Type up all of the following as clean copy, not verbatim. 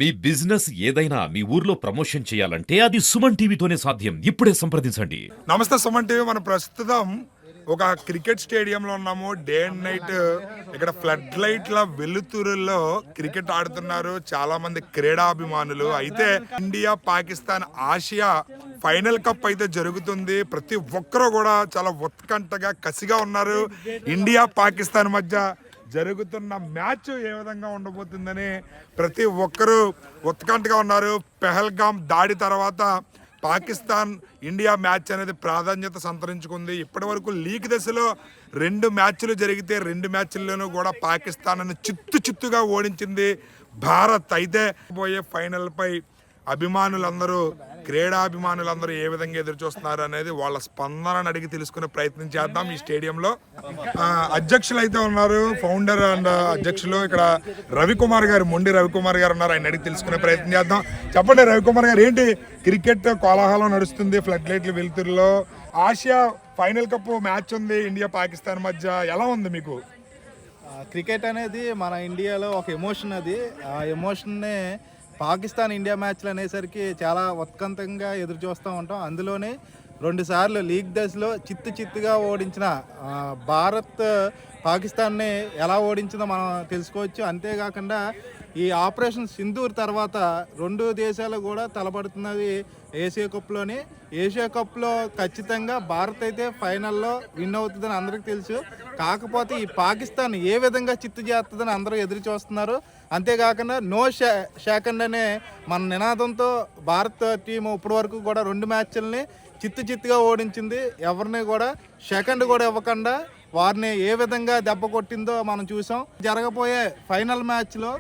మీ business ఏదైనా మీ ఊర్లో promotion చేయాలంటే అది సుమన్ టీవీతోనే సాధ్యం. ఇప్పుడే సంప్రదించండి. నమస్తే సుమన్ టీవీ. మనం ప్రస్తుతం ఒక క్రికెట్ స్టేడియంలో ఉన్నాము. డే అండ్ నైట్ ఇక్కడ ఫ్లడ్ లైట్ల వెలుతురులో క్రికెట్ ఆడుతున్నారు చాలా మంది క్రీడాభిమానులు. అయితే India Pakistan Asia final cup అయితే జరుగుతుంది. ప్రతి ఒక్కరూ కూడా చాలా ఉత్కంఠగా కసిగా ఉన్నారు. ఇండియా పాకిస్తాన్ మధ్య జరుగుతున్న మ్యాచ్ ఏ విధంగా ఉండబోతుందని ప్రతి ఒక్కరూ ఉత్కంఠగా ఉన్నారు. పెహల్గామ్ దాడి తర్వాత పాకిస్తాన్ ఇండియా మ్యాచ్ అనేది ప్రాధాన్యత సంతరించుకుంది. ఇప్పటి వరకు లీగ్ దశలో 2 మ్యాచ్లు జరిగితే 2 మ్యాచ్ల్లోనూ కూడా పాకిస్తాన్ చిత్తుగా ఓడించింది భారత్. అయితే పోయే ఫైనల్ పై అభిమానులందరూ క్రీడాభిమానులందరూ ఏ విధంగా ఎదురు చూస్తున్నారు అనేది వాళ్ళ స్పందనను అడిగి తెలుసుకునే ప్రయత్నం చేద్దాం. ఈ స్టేడియంలో అధ్యక్షులు అయితే ఉన్నారు, ఫౌండర్ అండ్ అధ్యక్షులు ఇక్కడ రవికుమార్ గారు, మొండి రవికుమార్ గారు ఉన్నారు. ఆయన అడిగి తెలుసుకునే ప్రయత్నం చేద్దాం. చెప్పండి రవికుమార్ గారు, ఏంటి క్రికెట్ కోలాహలం నడుస్తుంది ఫ్లడ్ లైట్లు వెలుతురులో, ఆసియా ఫైనల్ కప్ మ్యాచ్ ఉంది ఇండియా పాకిస్తాన్ మధ్య, ఎలా ఉంది మీకు? క్రికెట్ అనేది మన ఇండియాలో ఒక ఎమోషన్. అది ఆ ఎమోషన్నే పాకిస్తాన్ ఇండియా మ్యాచ్లు అనేసరికి చాలా ఉత్కంఠంగా ఎదురు చూస్తూ ఉంటాం. అందులోనే 2 సార్లు లీగ్ దశలో చిత్తుగా ఓడించిన భారత్ పాకిస్తాన్ని ఎలా ఓడించిందో మనం తెలుసుకోవచ్చు. అంతేకాకుండా ఈ ఆపరేషన్ సింధూర్ తర్వాత 2 దేశాలు కూడా తలపడుతున్నది ఏషియా కప్లోని. ఏషియా కప్లో ఖచ్చితంగా భారత్ అయితే ఫైనల్లో విన్ అవుతుందని అందరికీ తెలుసు. కాకపోతే ఈ పాకిస్తాన్ ఏ విధంగా చిత్తు చేస్తుందని అందరూ ఎదురు చూస్తున్నారు. అంతేకాకుండా నో సెకండ్ అనే మన నినాదంతో భారత టీం ఇప్పటి వరకు కూడా 2 మ్యాచ్ల్ని చిత్తుగా ఓడించింది. ఎవరిని కూడా సెకండ్ కూడా ఇవ్వకుండా వారిని ఏ విధంగా దెబ్బ కొట్టిందో మనం చూసాం. జరగబోయే ఫైనల్ మ్యాచ్లో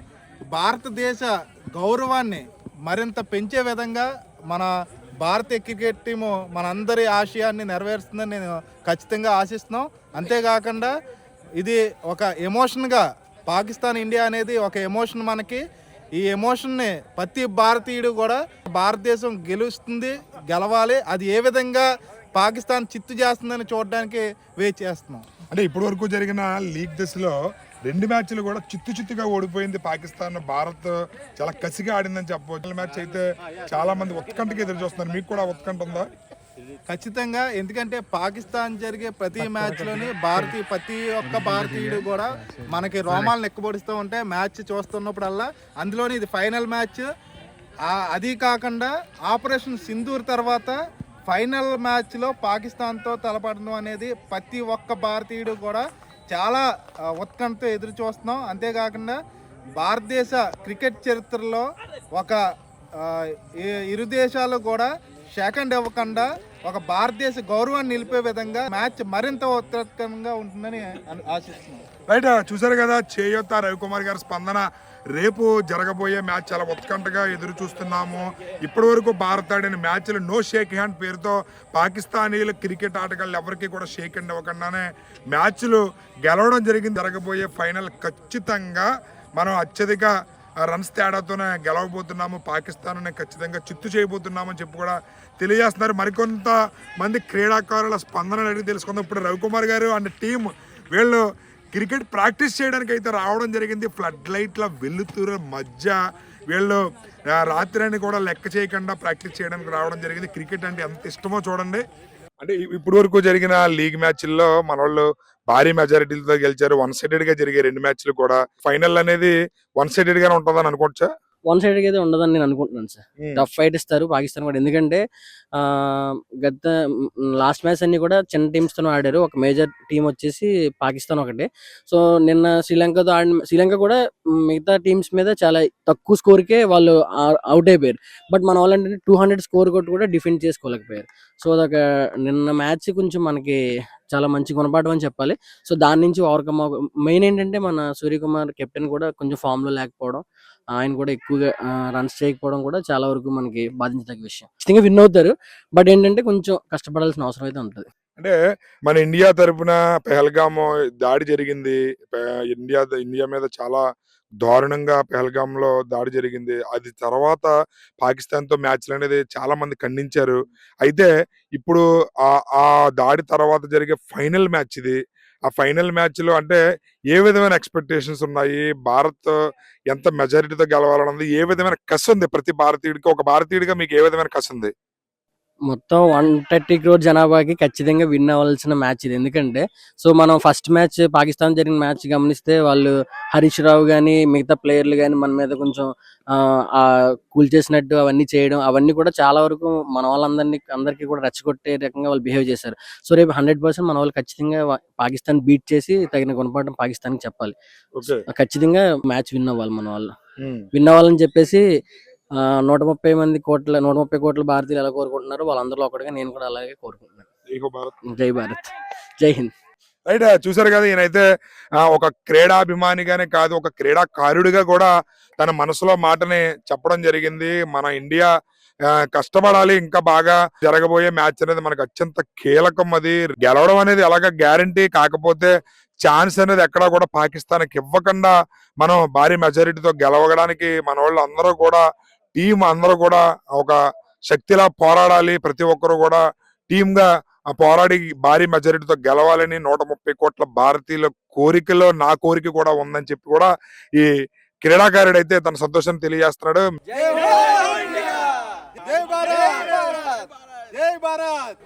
భారతదేశ గౌరవాన్ని మరింత పెంచే విధంగా మన భారతీయ క్రికెట్ టీము మనందరి ఆశయాన్ని నెరవేరుస్తుందని నేను ఖచ్చితంగా ఆశిస్తున్నాం. అంతేకాకుండా ఇది ఒక ఎమోషన్గా, పాకిస్తాన్ ఇండియా అనేది ఒక ఎమోషన్ మనకి. ఈ ఎమోషన్ని ప్రతి భారతీయుడు కూడా భారతదేశం గెలవాలి, అది ఏ విధంగా పాకిస్తాన్ చిత్తు చేస్తుందని చూడడానికి వెయిట్ చేస్తున్నాం. అంటే ఇప్పటి వరకు జరిగిన లీగ్ దశలో 2 మ్యాచ్లు కూడా చిత్తుగా ఓడిపోయింది పాకిస్తాన్. భారత్ చాలా కసిగా ఆడిందని చెప్పవచ్చు. మ్యాచ్ అయితే చాలా మంది ఉత్కంఠగా ఎదురు చూస్తున్నారు. మీకు కూడా ఉత్కంఠ ఉందా? ఖచ్చితంగా. ఎందుకంటే పాకిస్తాన్ జరిగే ప్రతి మ్యాచ్లోని ప్రతి ఒక్క భారతీయుడు కూడా మనకి రోమాలను ఎక్కబడుస్తూ ఉంటే మ్యాచ్ చూస్తున్నప్పుడల్లా. అందులోని ఇది ఫైనల్ మ్యాచ్. అది కాకుండా ఆపరేషన్ సింధూర్ తర్వాత ఫైనల్ మ్యాచ్లో పాకిస్తాన్తో తలపడడం అనేది ప్రతి ఒక్క భారతీయుడు కూడా చాలా ఉత్కంఠతో ఎదురు చూస్తున్నాం. అంతేకాకుండా భారతదేశ క్రికెట్ చరిత్రలో ఒక ఇరు దేశాలు కూడా సెకండ్ ఇవ్వకుండా ఒక భారతదేశ గౌరవాన్ని నిలిపే విధంగా మ్యాచ్ మరింత ఉత్కంఠంగా ఉంటుందని ఆశిస్తున్నాం. రైట్, చూసారు కదా చేయూత రవికుమార్ గారి స్పందన. రేపు జరగబోయే మ్యాచ్ చాలా ఉత్కంఠగా ఎదురు చూస్తున్నాము. ఇప్పటి వరకు భారత్ ఆడిన మ్యాచ్లు నో షేక్ హ్యాండ్ పేరుతో పాకిస్తానీలు క్రికెట్ ఆటగాళ్ళు ఎవరికి కూడా షేక్ హ్యాండ్ ఇవ్వకుండానే మ్యాచ్లు గెలవడం జరిగింది. జరగబోయే ఫైనల్ ఖచ్చితంగా మనం అత్యధిక రన్స్ తేడాతోనే గెలవబోతున్నాము, పాకిస్తాన్ ఖచ్చితంగా చిత్తు చేయబోతున్నామని చెప్పి కూడా తెలియజేస్తున్నారు. మరికొంత మంది క్రీడాకారుల స్పందన అడిగి తెలుసుకుందాం. ఇప్పుడు రవికుమార్ గారు అండ్ టీం వీళ్ళు క్రికెట్ ప్రాక్టీస్ చేయడానికి అయితే రావడం జరిగింది. ఫ్లడ్ లైట్ల వెలుతురు మధ్య వీళ్ళు రాత్రిని కూడా లెక్క చేయకుండా ప్రాక్టీస్ చేయడానికి రావడం జరిగింది. క్రికెట్ అంటే ఎంత ఇష్టమో చూడండి. అంటే ఇప్పటి వరకు జరిగిన లీగ్ మ్యాచ్ల్లో మన వాళ్ళు భారీ మెజారిటీలతో గెలిచారు. 1 సైడెడ్ గా జరిగే 2 మ్యాచ్లు కూడా ఫైనల్ అనేది 1 సైడెడ్ గానే ఉంటుందని అనుకోవచ్చా? 1 సైడ్ అయితే ఉండదని నేను అనుకుంటున్నాను సార్. టఫ్ ఫైట్ ఇస్తారు పాకిస్తాన్ కూడా. ఎందుకంటే గత లాస్ట్ మ్యాచ్ అన్ని కూడా చిన్న టీమ్స్ తో ఆడారు. ఒక మేజర్ టీం వచ్చేసి పాకిస్తాన్ ఒకటే. సో నిన్న శ్రీలంకతో శ్రీలంక కూడా మిగతా టీమ్స్ మీద చాలా తక్కువ స్కోర్కే వాళ్ళు అవుట్ అయిపోయారు. బట్ మన వాళ్ళంటే 200 స్కోర్ కొట్టి కూడా డిఫెండ్ చేసుకోలేకపోయారు. సో అదొక నిన్న మ్యాచ్ కొంచెం మనకి చాలా మంచి గుణపాఠం అని చెప్పాలి. సో దాని నుంచి ఓవర్కమ్ మెయిన్ ఏంటంటే మన సూర్యకుమార్ కెప్టెన్ కూడా కొంచెం ఫామ్ లో లేకపోవడం, ఆయన కూడా ఎక్కువగా రన్స్ చేయకపోవడం కూడా చాలా వరకు మనకి బాధించదగ్గ విషయం. ఖచ్చితంగా విన్ అవుతారు, బట్ ఏంటంటే కొంచెం కష్టపడాల్సిన అవసరం అయితే ఉంటుంది. అంటే మన ఇండియా తరపున పెహల్గామ్ దాడి జరిగింది. ఇండియా మీద చాలా దారుణంగా పెహల్గాంలో దాడి జరిగింది. అది తర్వాత పాకిస్తాన్తో మ్యాచ్లు అనేది చాలా మంది ఖండించారు. అయితే ఇప్పుడు ఆ దాడి తర్వాత జరిగే ఫైనల్ మ్యాచ్ ఇది. ఆ ఫైనల్ మ్యాచ్ లో అంటే ఏ విధమైన ఎక్స్పెక్టేషన్స్ ఉన్నాయి, భారత్ ఎంత మెజారిటీతో గెలవాలన్నది, ఏ విధమైన కసి ఉంది ప్రతి భారతీయుడికి, ఒక భారతీయుడిగా మీకు ఏ విధమైన కసి ఉంది? మొత్తం 130 క్రోర్ జనాభాకి ఖచ్చితంగా విన్ అవ్వాల్సిన మ్యాచ్ ఇది. ఎందుకంటే సో మనం ఫస్ట్ మ్యాచ్ పాకిస్తాన్ జరిగిన మ్యాచ్ గమనిస్తే వాళ్ళు హరీష్ రావు కానీ మిగతా ప్లేయర్లు కానీ మన మీద కొంచెం కూల్ చేసినట్టు అవన్నీ చేయడం, అవన్నీ కూడా చాలా వరకు మన అందరికీ కూడా రెచ్చగొట్టే రకంగా వాళ్ళు బిహేవ్ చేశారు. సో రేపు 100% మన వాళ్ళు ఖచ్చితంగా పాకిస్తాన్ బీట్ చేసి తగిన గుణపాఠం పాకిస్తాన్కి చెప్పాలి. ఖచ్చితంగా మ్యాచ్ విన్ అవ్వాలి మన వాళ్ళు. విన్ అవ్వాలని చెప్పేసి 130 కోట్ల భారతీయులు ఎలా కోరుకుంటున్నారు, వాళ్ళందరిలో ఒకటిగా నేను కూడా అలాగే కోరుకుంటున్నాను. జై భారత్, జై హింద్. రైట్, చూసారు కదా, ఈయనైతే ఒక క్రీడాభిమానిగానే కాదు, ఒక క్రీడాకారుడిగా కూడా తన మనసులో మాటని చెప్పడం జరిగింది. మన ఇండియా కష్టపడాలి, ఇంకా బాగా జరగబోయే మ్యాచ్ అనేది మనకు అత్యంత కీలకం. అది గెలవడం అనేది ఎలాగ గ్యారంటీ, కాకపోతే ఛాన్స్ అనేది ఎక్కడా కూడా పాకిస్తాన్కి ఇవ్వకుండా మనం భారీ మెజారిటీతో గెలవడానికి మన వాళ్ళు అందరూ కూడా, టీం అందరూ కూడా ఒక శక్తిలా పోరాడాలి. ప్రతి ఒక్కరు కూడా టీమ్ గా పోరాడి భారీ మెజారిటీతో గెలవాలని 130 కోట్ల భారతీయుల కోరికలో నా కోరిక కూడా ఉందని చెప్పి కూడా ఈ క్రీడాకారుడు అయితే తన సంతోషాన్ని తెలియజేస్తున్నాడు. జై భారత్, జై భారత్.